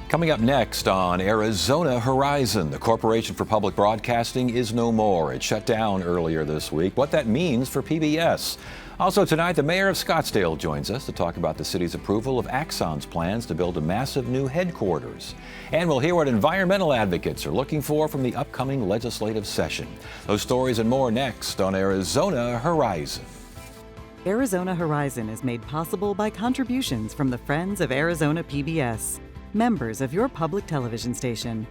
Coming up next on Arizona Horizon, the Corporation for Public Broadcasting is no more. It shut down earlier this week. What that means for PBS. Also tonight, the mayor of Scottsdale joins us to talk about the city's approval of Axon's plans to build a massive new headquarters. And we'll hear what environmental advocates are looking for from the upcoming legislative session. Those stories and more next on Arizona Horizon. Arizona Horizon is made possible by contributions from the Friends of Arizona PBS, members of your public television station.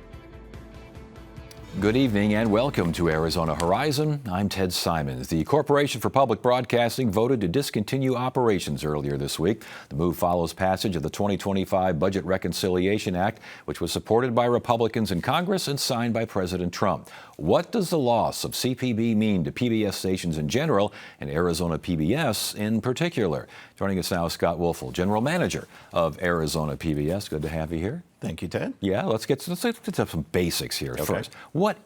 Good evening and welcome to Arizona Horizon. I'm Ted Simons. The Corporation for Public Broadcasting voted to discontinue operations earlier this week. The move follows passage of the 2025 Budget Reconciliation Act, which was supported by Republicans in Congress and signed by President Trump. What does the loss of CPB mean to PBS stations in general and Arizona PBS in particular? Joining us now, Scott Wolfel, General Manager of Arizona PBS. Good to have you here. Thank you, Ted. Yeah, let's get to some basics here first. Okay.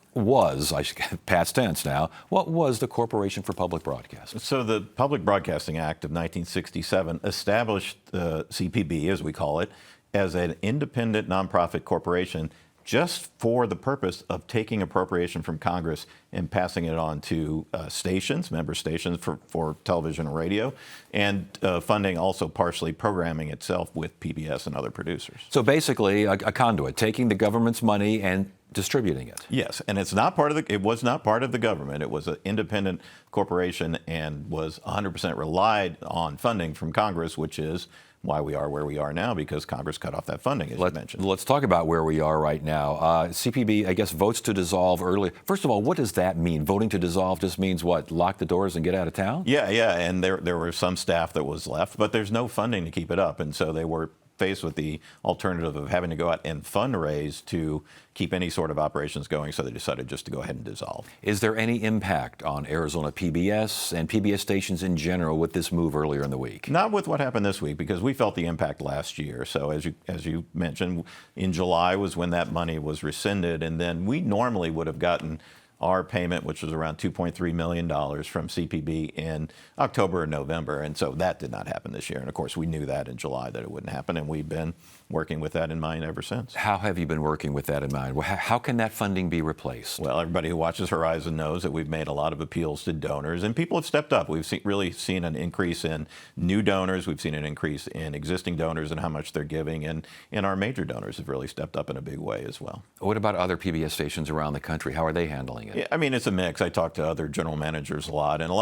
I should get past tense now, what was the Corporation for Public Broadcasting? So the Public Broadcasting Act of 1967 established CPB, as we call it, as an independent nonprofit corporation just for the purpose of taking appropriation from Congress and passing it on to stations, member stations for television and radio, and funding also partially programming itself with PBS and other producers. So basically a conduit, taking the government's money and distributing it. Yes, and it was not part of the government. It was an independent corporation and was 100% relied on funding from Congress, which is why we are where we are now, because Congress cut off that funding, as you mentioned. Let's talk about where we are right now. CPB, I guess, votes to dissolve early. First of all, what does that mean? Voting to dissolve just means what? Lock the doors and get out of town? Yeah, and there were some staff that was left, but there's no funding to keep it up, and so they were faced with the alternative of having to go out and fundraise to keep any sort of operations going, so they decided just to go ahead and dissolve. Is there any impact on Arizona PBS and PBS stations in general with this move earlier in the week? Not with what happened this week, because we felt the impact last year. So as you mentioned, in July was when that money was rescinded, and then we normally would have gotten our payment, which was around $2.3 million from CPB in October and November. And so that did not happen this year. And of course, we knew that in July that it wouldn't happen. And we've been working with that in mind ever since. How have you been working with that in mind? How can that funding be replaced? Well, everybody who watches Horizon knows that we've made a lot of appeals to donors, and people have stepped up. We've really seen an increase in new donors. We've seen an increase in existing donors and how much they're giving. And our major donors have really stepped up in a big way as well. What about other PBS stations around the country? How are they handling it? Yeah, I mean, it's a mix. I talk to other general managers a lot, and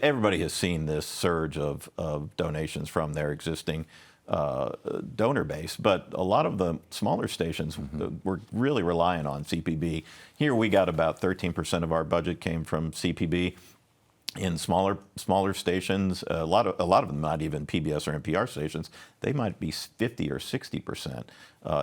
everybody has seen this surge of donations from their existing donor base, but a lot of the smaller stations were really relying on CPB. Here we got about 13% of our budget came from CPB. In smaller stations, a lot of them not even PBS or NPR stations, they might be 50 or 60%.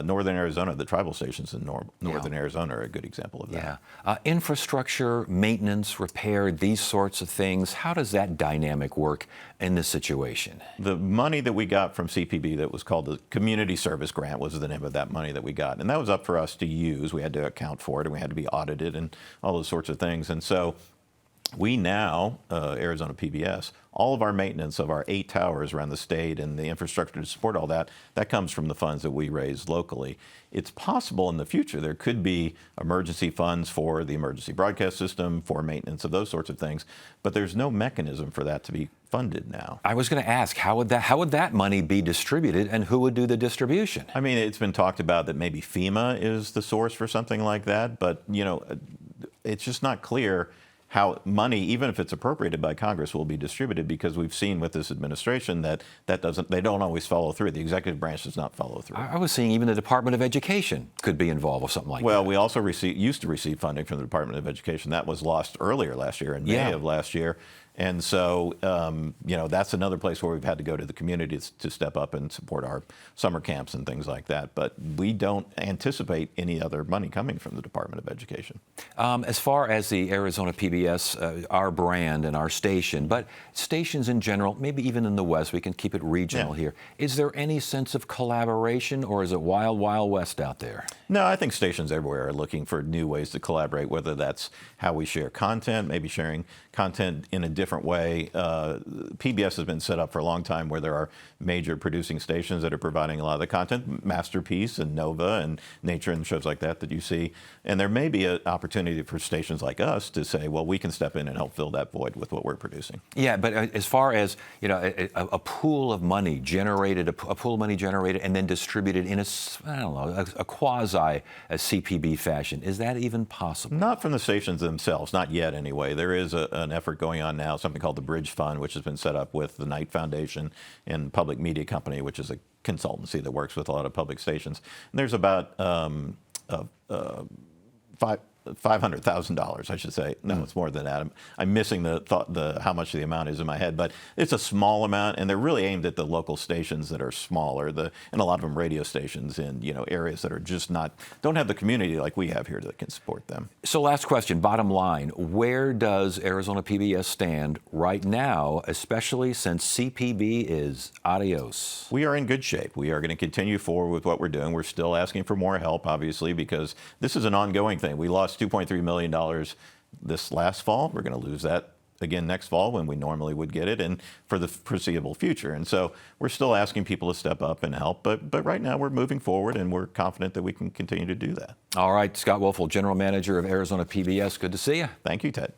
Northern Arizona, the tribal stations in Northern Arizona are a good example of that. Yeah. Infrastructure, maintenance, repair, these sorts of things, how does that dynamic work in this situation? The money that we got from CPB that was called the Community Service Grant was the name of that money that we got. And that was up for us to use. We had to account for it, and we had to be audited and all those sorts of things. And so we now, Arizona PBS, all of our maintenance of our 8 towers around the state and the infrastructure to support all that, that comes from the funds that we raise locally. It's possible in the future there could be emergency funds for the emergency broadcast system, for maintenance of those sorts of things, but there's no mechanism for that to be funded now. I was going to ask, how would that money be distributed, and who would do the distribution? I mean, it's been talked about that maybe FEMA is the source for something like that, but it's just not clear how money, even if it's appropriated by Congress, will be distributed, because we've seen with this administration that they don't always follow through. The executive branch does not follow through. I was seeing even the Department of Education could be involved with something like that. Well, we also used to receive funding from the Department of Education. That was lost earlier last year, in May of last year. And so, that's another place where we've had to go to the community to step up and support our summer camps and things like that. But we don't anticipate any other money coming from the Department of Education. As far as the Arizona PBS, our brand and our station, but stations in general, maybe even in the West, we can keep it regional here. Is there any sense of collaboration, or is it wild, wild west out there? No, I think stations everywhere are looking for new ways to collaborate, whether that's how we share content, maybe sharing content in addition different way. PBS has been set up for a long time where there are major producing stations that are providing a lot of the content, Masterpiece and Nova and Nature and shows like that you see. And there may be an opportunity for stations like us to say, well, we can step in and help fill that void with what we're producing. Yeah, but as far as, you know, a pool of money generated, and then distributed in a quasi a CPB fashion, is that even possible? Not from the stations themselves, not yet anyway. There is an effort going on now, something called the Bridge Fund, which has been set up with the Knight Foundation and Public Media Company, which is a consultancy that works with a lot of public stations. And there's about $500,000, I should say. No, it's more than that. I'm missing how much the amount is in my head, but it's a small amount, and they're really aimed at the local stations that are smaller, and a lot of them radio stations in areas that are just don't have the community like we have here that can support them. So last question, bottom line, where does Arizona PBS stand right now, especially since CPB is adios? We are in good shape. We are going to continue forward with what we're doing. We're still asking for more help, obviously, because this is an ongoing thing. We lost $2.3 million this last fall. We're going to lose that again next fall when we normally would get it, and for the foreseeable future. And so we're still asking people to step up and help, but right now we're moving forward and we're confident that we can continue to do that. All right, Scott Woelfel, General Manager of Arizona PBS. Good to see you. Thank you, Ted.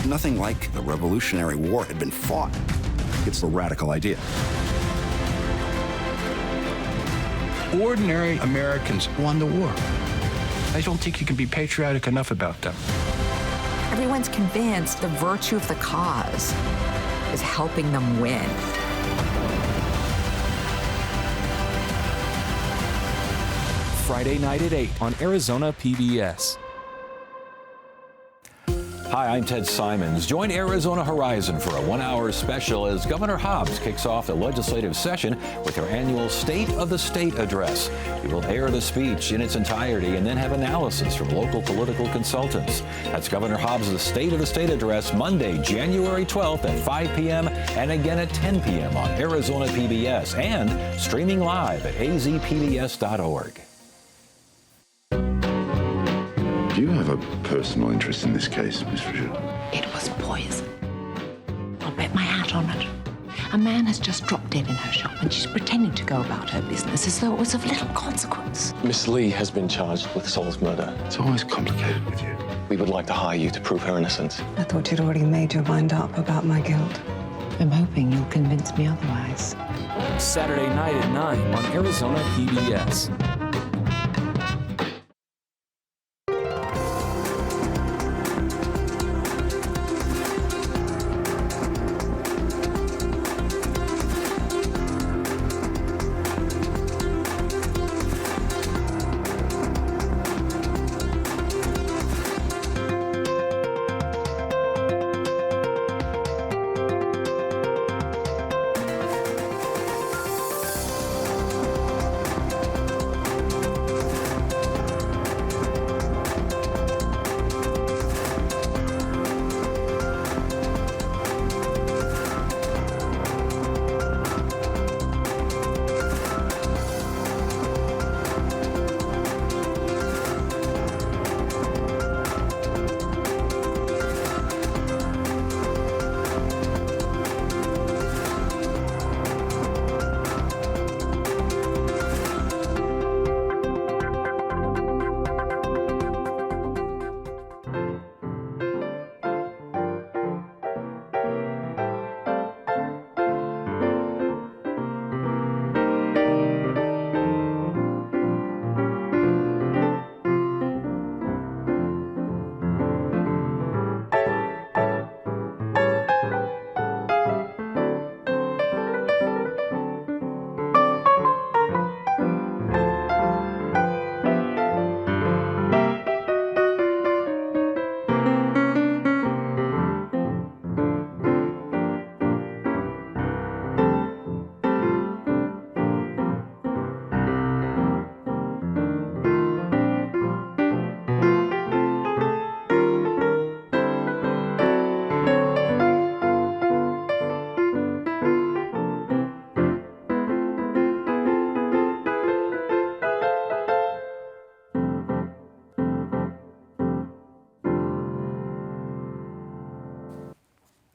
Nothing like the Revolutionary War had been fought. It's a radical idea. Ordinary Americans won the war. I don't think you can be patriotic enough about them. Everyone's convinced the virtue of the cause is helping them win. Friday night at 8 on Arizona PBS. Hi, I'm Ted Simons. Join Arizona Horizon for a 1-hour special as Governor Hobbs kicks off the legislative session with her annual State of the State address. We will air the speech in its entirety and then have analysis from local political consultants. That's Governor Hobbs' State of the State address Monday, January 12th at 5 p.m. and again at 10 p.m. on Arizona PBS and streaming live at azpbs.org. Do you have a personal interest in this case, Miss Fisher? It was poison. I'll bet my hat on it. A man has just dropped dead in her shop and she's pretending to go about her business as though it was of little consequence. Miss Lee has been charged with Saul's murder. It's always complicated with you. We would like to hire you to prove her innocence. I thought you'd already made your mind up about my guilt. I'm hoping you'll convince me otherwise. Saturday night at 9 on Arizona PBS.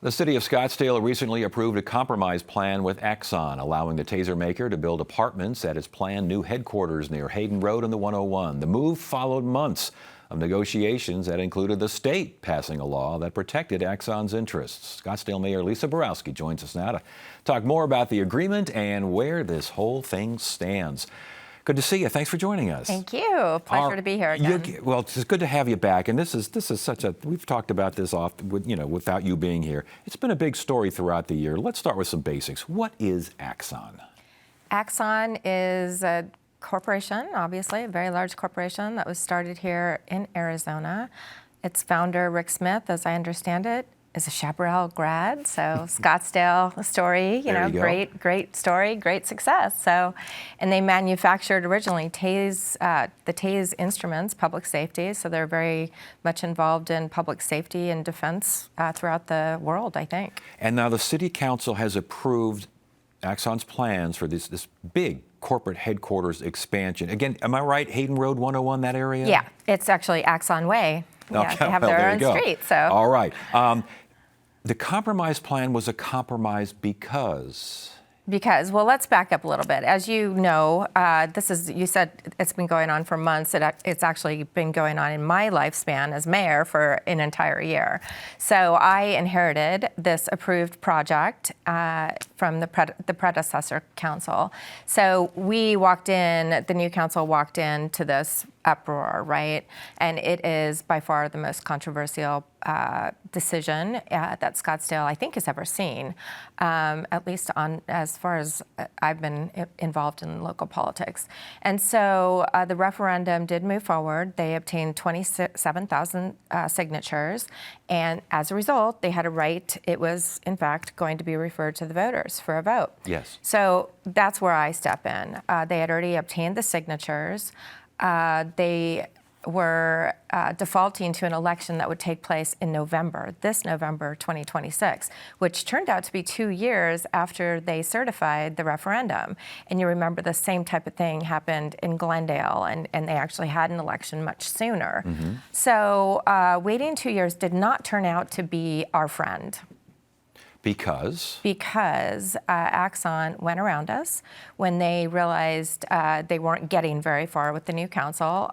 The city of Scottsdale recently approved a compromise plan with Axon, allowing the taser maker to build apartments at its planned new headquarters near Hayden Road and the 101. The move followed months of negotiations that included the state passing a law that protected Axon's interests. Scottsdale Mayor Lisa Borowski joins us now to talk more about the agreement and where this whole thing stands. Good to see you. Thanks for joining us. Thank you. Pleasure to be here again. Well, it's good to have you back. And this is such a, we've talked about this without you being here. It's been a big story throughout the year. Let's start with some basics. What is Axon? Axon is a corporation, obviously, a very large corporation that was started here in Arizona. Its founder, Rick Smith, as I understand it, is a Chaparral grad, so Scottsdale story, great story, great success. So, and they manufactured originally the TASE instruments, public safety, so they're very much involved in public safety and defense throughout the world, I think. And now the City Council has approved Axon's plans for this big corporate headquarters expansion. Again, am I right, Hayden Road 101, that area? Yeah, it's actually Axon Way. Yeah, okay, they have their own street, so. All right. The compromise plan was a compromise because? Well, let's back up a little bit. As you know, you said it's been going on for months. It's actually been going on in my lifespan as mayor for an entire year. So I inherited this approved project from the predecessor council. So the new council walked into this uproar, right? And it is by far the most controversial decision that Scottsdale, I think, has ever seen, at least as far as I've been involved in local politics. And so the referendum did move forward. They obtained 27,000 signatures, and as a result, they had a right. It was, in fact, going to be referred to the voters for a vote. Yes. So that's where I step in. They had already obtained the signatures. They were defaulting to an election that would take place in this November 2026, which turned out to be 2 years after they certified the referendum. And you remember the same type of thing happened in Glendale, and they actually had an election much sooner. Mm-hmm. So waiting 2 years did not turn out to be our friend. Because? Because Axon went around us when they realized they weren't getting very far with the new council.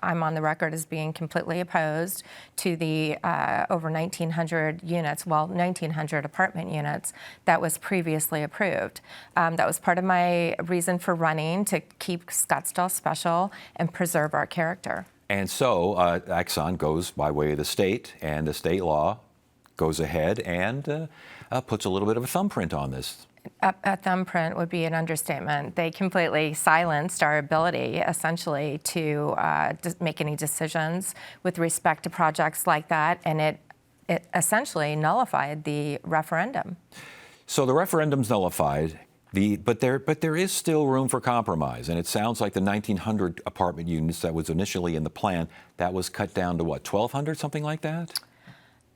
I'm on the record as being completely opposed to the over 1,900 units, 1,900 apartment units that was previously approved. That was part of my reason for running, to keep Scottsdale special and preserve our character. And so Axon goes by way of the state, and the state law goes ahead and puts a little bit of a thumbprint on this. A thumbprint would be an understatement. They completely silenced our ability, essentially, to make any decisions with respect to projects like that, and it essentially nullified the referendum. So the referendum's nullified, but there is still room for compromise, and it sounds like the 1,900 apartment units that was initially in the plan, that was cut down to what, 1,200, something like that?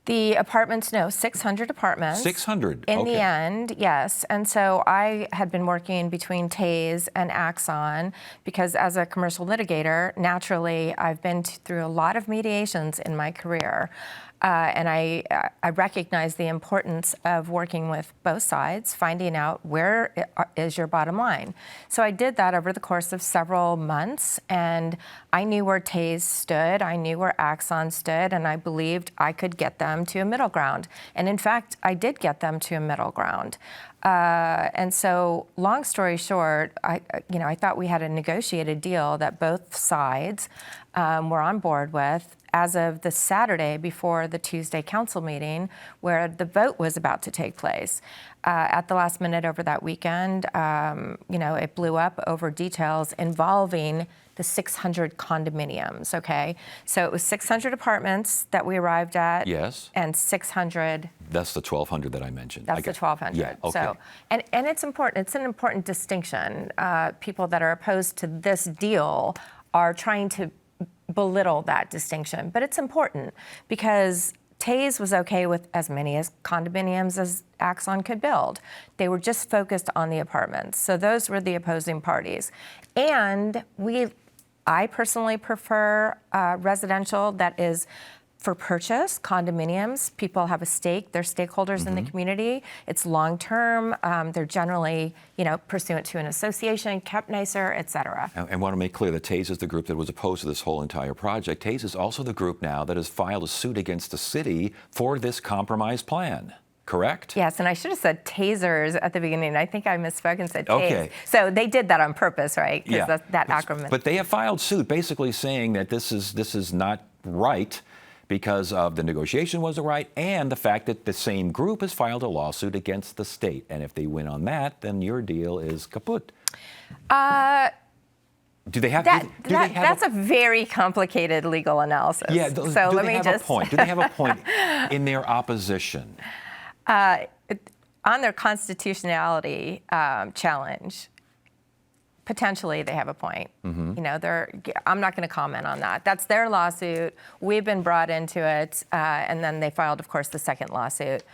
The apartments, no, 600 apartments. 600, In the end, yes. And so I had been working between TASE and Axon because as a commercial litigator, naturally, I've been through a lot of mediations in my career. And I recognize the importance of working with both sides, finding out where is your bottom line. So I did that over the course of several months, and I knew where TASE stood, I knew where Axon stood, and I believed I could get them to a middle ground. And in fact, I did get them to a middle ground. And so, long story short, I thought we had a negotiated deal that both sides were on board with as of the Saturday before the Tuesday council meeting, where the vote was about to take place. At the last minute over that weekend, it blew up over details involving the 600 condominiums, okay? So it was 600 apartments that we arrived at. Yes. And 600. That's the 1,200 that I mentioned. That's the 1,200. Yeah, okay. So, and it's important. It's an important distinction. People that are opposed to this deal are trying to belittle that distinction, but it's important because TASE was okay with as many as condominiums as Axon could build. They were just focused on the apartments. So those were the opposing parties. And I personally prefer residential that is for purchase, condominiums, people have a stake, they're stakeholders in the community. It's long-term, they're generally, pursuant to an association, kept nicer, et cetera. I want to make clear that TASE is the group that was opposed to this whole entire project. TASE is also the group now that has filed a suit against the city for this compromise plan. Correct? Yes, and I should have said tasers at the beginning. I think I misspoke and said tase. Okay. So they did that on purpose, right? Because that acronym. But they have filed suit basically saying that this is not right because of the negotiation wasn't right and the fact that the same group has filed a lawsuit against the state. And if they win on that, then your deal is kaput. Do they have? That's a very complicated legal analysis. Yeah. So do let they me have just. a point? Do they have a point in their opposition? On their constitutionality challenge, potentially they have a point. I'm not going to comment on that. That's their lawsuit. We've been brought into it, and then they filed, of course, the second lawsuit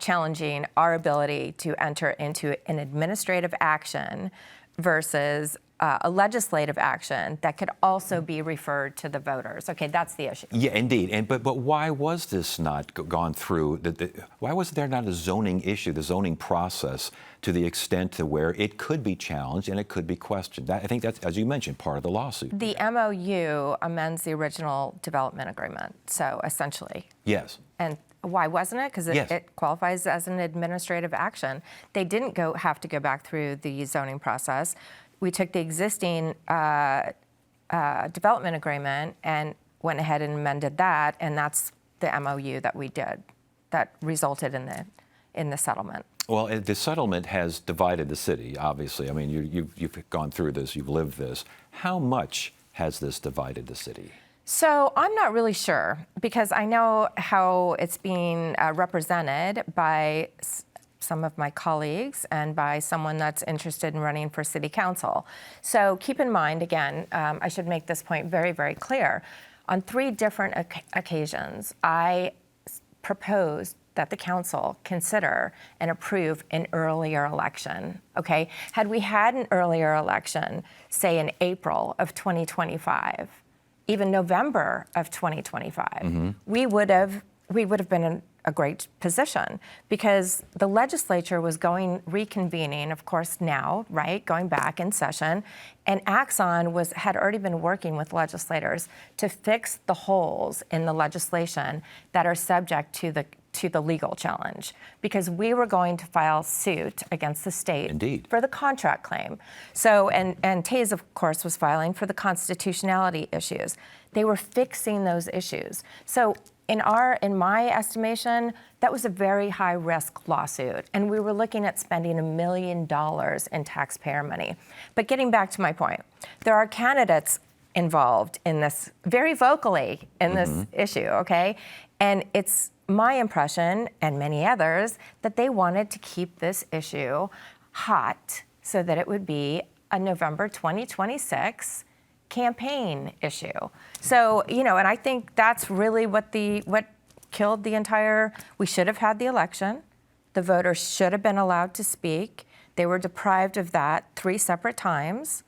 challenging our ability to enter into an administrative action versus a legislative action that could also be referred to the voters. Okay, that's the issue. Yeah, indeed. But why was this not gone through? Why was there not a zoning issue, the zoning process, to the extent to where it could be challenged and it could be questioned? I think that's, as you mentioned, part of the lawsuit. The MOU amends the original development agreement, so essentially. Yes. And why wasn't it? Because it qualifies as an administrative action. They didn't have to go back through the zoning process. We took the existing development agreement and went ahead and amended that, and that's the MOU that we did that resulted in the settlement. Well, the settlement has divided the city, obviously. I mean, you've gone through this, you've lived this. How much has this divided the city? So I'm not really sure, because I know how it's being represented by some of my colleagues and by someone that's interested in running for city council. So keep in mind, again, I should make this point very, very clear. On 3 different occasions, I proposed that the council consider and approve an earlier election, okay? Had we had an earlier election, say in April of 2025, even November of 2025, we would have been in a great position, because the legislature was reconvening, of course, now, right, going back in session, and Axon had already been working with legislators to fix the holes in the legislation that are subject to the legal challenge, because we were going to file suit against the state for the contract claim. So, and TASE, of course, was filing for the constitutionality issues. They were fixing those issues. So in my estimation, that was a very high-risk lawsuit, and we were looking at spending $1 million in taxpayer money. But getting back to my point, there are candidates involved in this very vocally in this issue, okay? And it's my impression, and many others, that they wanted to keep this issue hot so that it would be a November 2026 campaign issue. So, and I think that's really what killed the entire. We should have had the election. The voters should have been allowed to speak. They were deprived of that 3 separate times.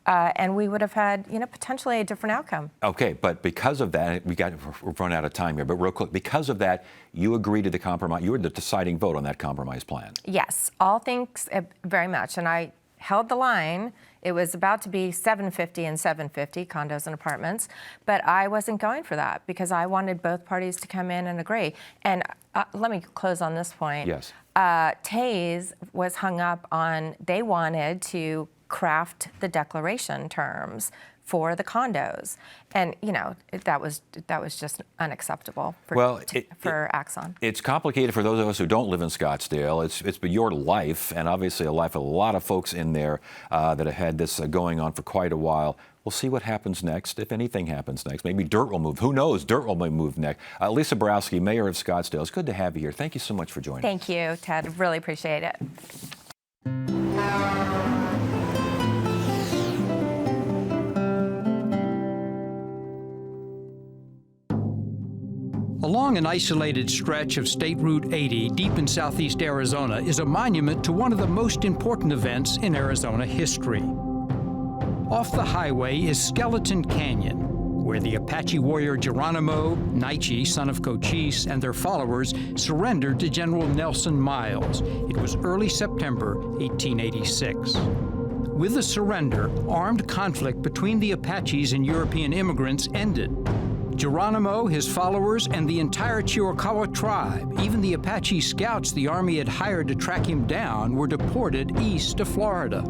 And we would have had, potentially a different outcome. Okay, but because of that, we're running out of time here, but real quick, because of that, you agreed to the compromise. You were the deciding vote on that compromise plan. Yes, all thanks very much. And I held the line. It was about to be 750 and 750, condos and apartments, but I wasn't going for that because I wanted both parties to come in and agree. And let me close on this point. Yes. TASE was hung up on, they wanted to craft the declaration terms for the condos, and that was just unacceptable for Axon. It's complicated for those of us who don't live in Scottsdale. It's been your life, and obviously a life of a lot of folks in there that have had this going on for quite a while. We'll see what happens next, if anything happens next. Maybe dirt will move. Who knows? Dirt will move next. Lisa Borowski, Mayor of Scottsdale. It's good to have you here. Thank you so much for joining us. Thank you, Ted. Really appreciate it. Along an isolated stretch of State Route 80 deep in southeast Arizona is a monument to one of the most important events in Arizona history. Off the highway is Skeleton Canyon, where the Apache warrior Geronimo, Naiche, son of Cochise, and their followers surrendered to General Nelson Miles. It was early September 1886. With the surrender, armed conflict between the Apaches and European immigrants ended. Geronimo, his followers, and the entire Chiricahua tribe, even the Apache scouts the Army had hired to track him down, were deported east to Florida.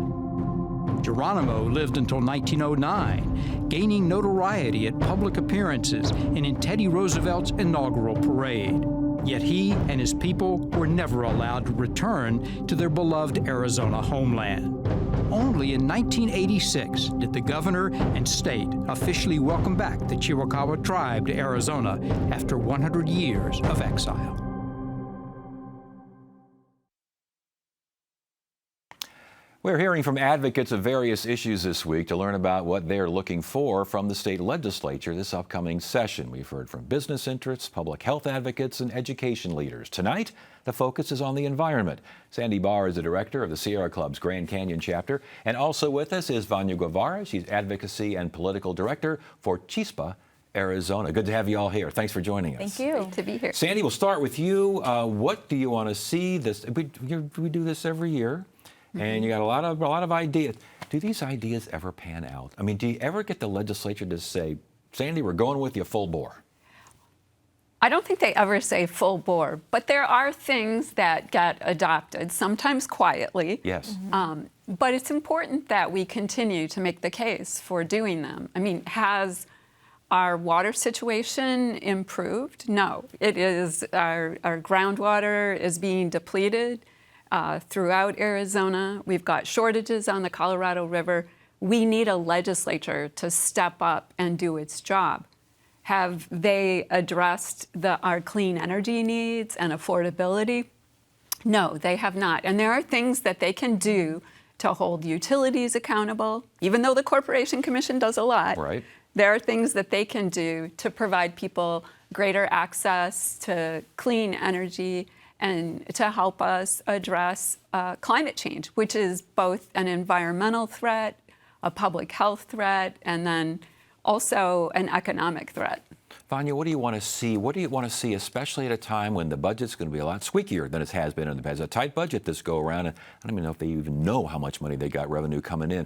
Geronimo lived until 1909, gaining notoriety at public appearances and in Teddy Roosevelt's inaugural parade. Yet he and his people were never allowed to return to their beloved Arizona homeland. Only in 1986 did the governor and state officially welcome back the Chiricahua tribe to Arizona after 100 years of exile. We're hearing from advocates of various issues this week to learn about what they're looking for from the state legislature this upcoming session. We've heard from business interests, public health advocates, and education leaders. Tonight, the focus is on the environment. Sandy Barr is the director of the Sierra Club's Grand Canyon chapter. And also with us is Vanya Guevara. She's advocacy and political director for Chispa, Arizona. Good to have you all here. Thanks for joining us. Thank you. Great to be here. Sandy, we'll start with you. What do you want to see? We do this every year. And you got a lot of ideas. Do these ideas ever pan out? I mean, do you ever get the legislature to say, Sandy, we're going with you full bore? I don't think they ever say full bore, but there are things that get adopted, sometimes quietly. Yes. But it's important that we continue to make the case for doing them. I mean, has our water situation improved? No. It is, our groundwater is being depleted. Throughout Arizona. We've got shortages on the Colorado River. We need a legislature to step up and do its job. Have they addressed our clean energy needs and affordability? No, they have not. And there are things that they can do to hold utilities accountable, even though the Corporation Commission does a lot. Right. There are things that they can do to provide people greater access to clean energy and to help us address climate change, which is both an environmental threat, a public health threat, and then also an economic threat. Vanya, what do you want to see? What do you want to see, especially at a time when the budget's going to be a lot squeakier than it has been in the past? A tight budget this go around, and I don't even know if they even know how much money they got revenue coming in.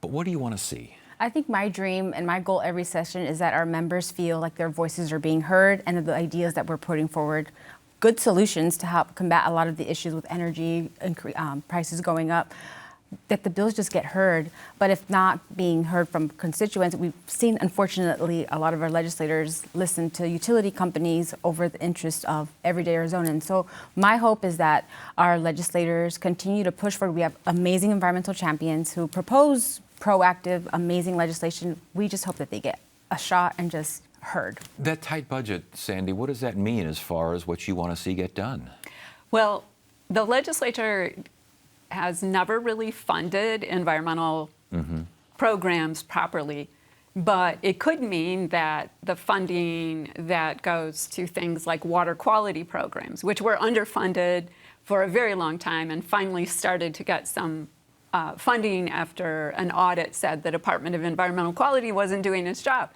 But what do you want to see? I think my dream and my goal every session is that our members feel like their voices are being heard and that the ideas that we're putting forward, good solutions to help combat a lot of the issues with energy prices going up, that the bills just get heard. But if not being heard from constituents, we've seen, unfortunately, a lot of our legislators listen to utility companies over the interest of everyday Arizonans. So my hope is that our legislators continue to push forward. We have amazing environmental champions who propose proactive, amazing legislation. We just hope that they get a shot and just heard. That tight budget, Sandy, what does that mean as far as what you want to see get done? Well, the legislature has never really funded environmental programs properly, but it could mean that the funding that goes to things like water quality programs, which were underfunded for a very long time and finally started to get some funding after an audit said the Department of Environmental Quality wasn't doing its job.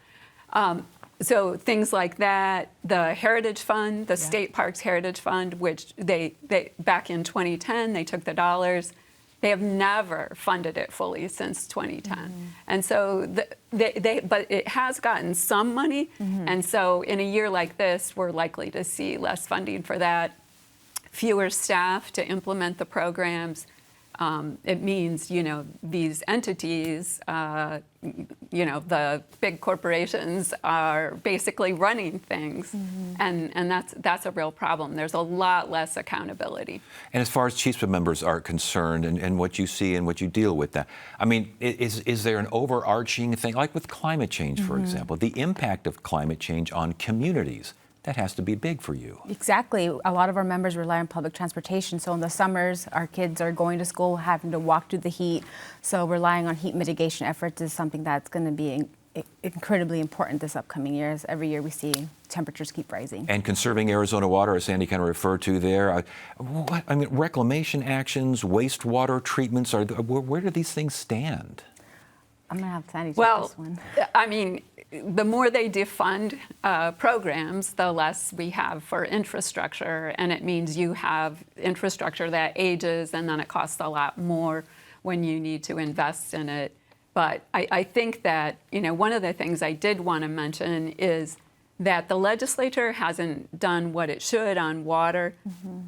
So things like that, the Heritage Fund, the State Parks Heritage Fund, which they back in 2010, they took the dollars. They have never funded it fully since 2010. And so, but it has gotten some money. And so in a year like this, we're likely to see less funding for that, fewer staff to implement the programs. It means, these entities, the big corporations are basically running things, and that's a real problem. There's a lot less accountability. And as far as Chispa members are concerned, and what you see and what you deal with, that, I mean, is there an overarching thing, like with climate change, for example, the impact of climate change on communities? That has to be big for you. Exactly. A lot of our members rely on public transportation. So in the summers, our kids are going to school, having to walk through the heat. So relying on heat mitigation efforts is something that's going to be incredibly important this upcoming year, as every year we see temperatures keep rising. And conserving Arizona water, as Sandy kind of referred to there. Reclamation actions, wastewater treatments, where do these things stand? I'm going to have Sandy take Well, this one. I mean, the more they defund programs, the less we have for infrastructure, and it means you have infrastructure that ages, and then it costs a lot more when you need to invest in it. But I think that, one of the things I did want to mention is that the legislature hasn't done what it should on water.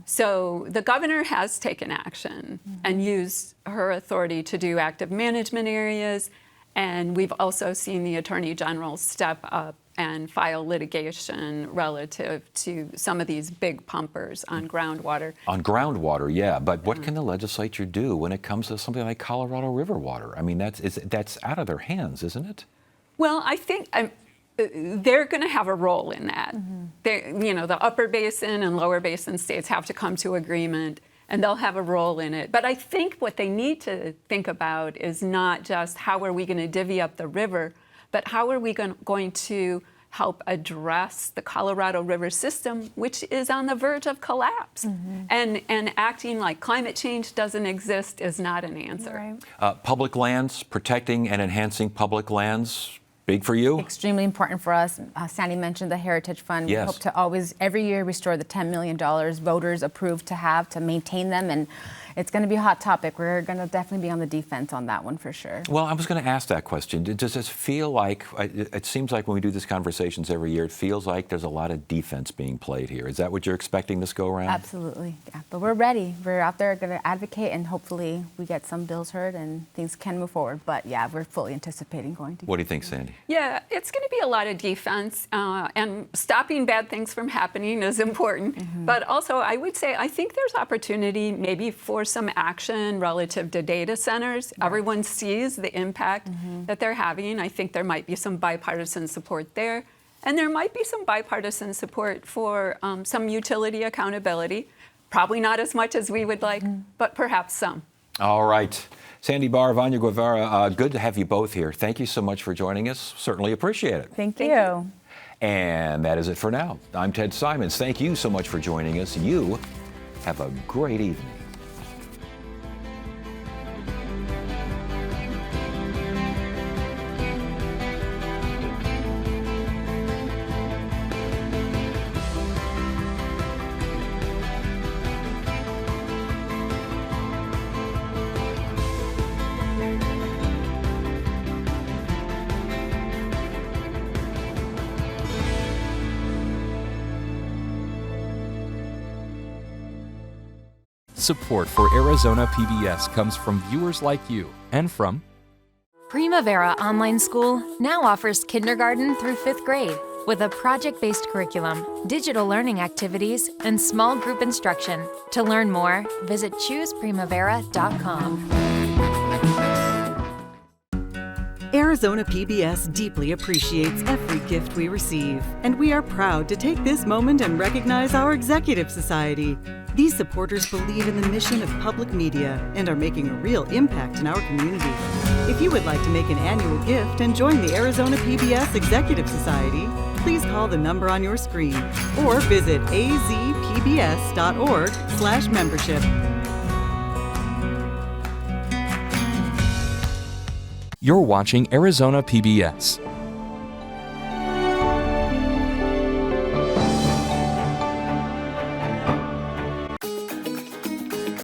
So the governor has taken action and used her authority to do active management areas. And we've also seen the Attorney General step up and file litigation relative to some of these big pumpers on groundwater. On groundwater, yeah. But what can the legislature do when it comes to something like Colorado River water? I mean, that's out of their hands, isn't it? Well, I think they're going to have a role in that. The upper basin and lower basin states have to come to agreement, and they'll have a role in it. But I think what they need to think about is not just how are we going to divvy up the river, but how are we going to help address the Colorado River system, which is on the verge of collapse. And acting like climate change doesn't exist is not an answer. Right. Public lands, protecting and enhancing public lands, big for you? Extremely important for us. Sandy mentioned the Heritage Fund. Yes. We hope to always, every year, restore the $10 million voters approved to have to maintain them. And it's going to be a hot topic. We're going to definitely be on the defense on that one for sure. Well, I was going to ask that question. Does this feel like, it seems like when we do these conversations every year, it feels like there's a lot of defense being played here. Is that what you're expecting this go around? Absolutely, yeah. But we're ready. We're out there going to advocate, and hopefully we get some bills heard and things can move forward. But yeah, we're fully anticipating going to. What do you think, Sandy? Yeah, it's going to be a lot of defense, and stopping bad things from happening is important. But also, I would say, I think there's opportunity maybe for some action relative to data centers. Right. Everyone sees the impact that they're having. I think there might be some bipartisan support there. And there might be some bipartisan support for some utility accountability. Probably not as much as we would like, but perhaps some. All right. Sandy Barr, Vania Guevara, good to have you both here. Thank you so much for joining us. Certainly appreciate it. Thank you. And that is it for now. I'm Ted Simons. Thank you so much for joining us. You have a great evening. Support for Arizona PBS comes from viewers like you and from Primavera Online School now offers kindergarten through 5th grade with a project-based curriculum, digital learning activities, and small group instruction. To learn more, visit chooseprimavera.com. Arizona PBS deeply appreciates every gift we receive, and we are proud to take this moment and recognize our Executive Society. These supporters believe in the mission of public media and are making a real impact in our community. If you would like to make an annual gift and join the Arizona PBS Executive Society, please call the number on your screen or visit azpbs.org/membership. You're watching Arizona PBS.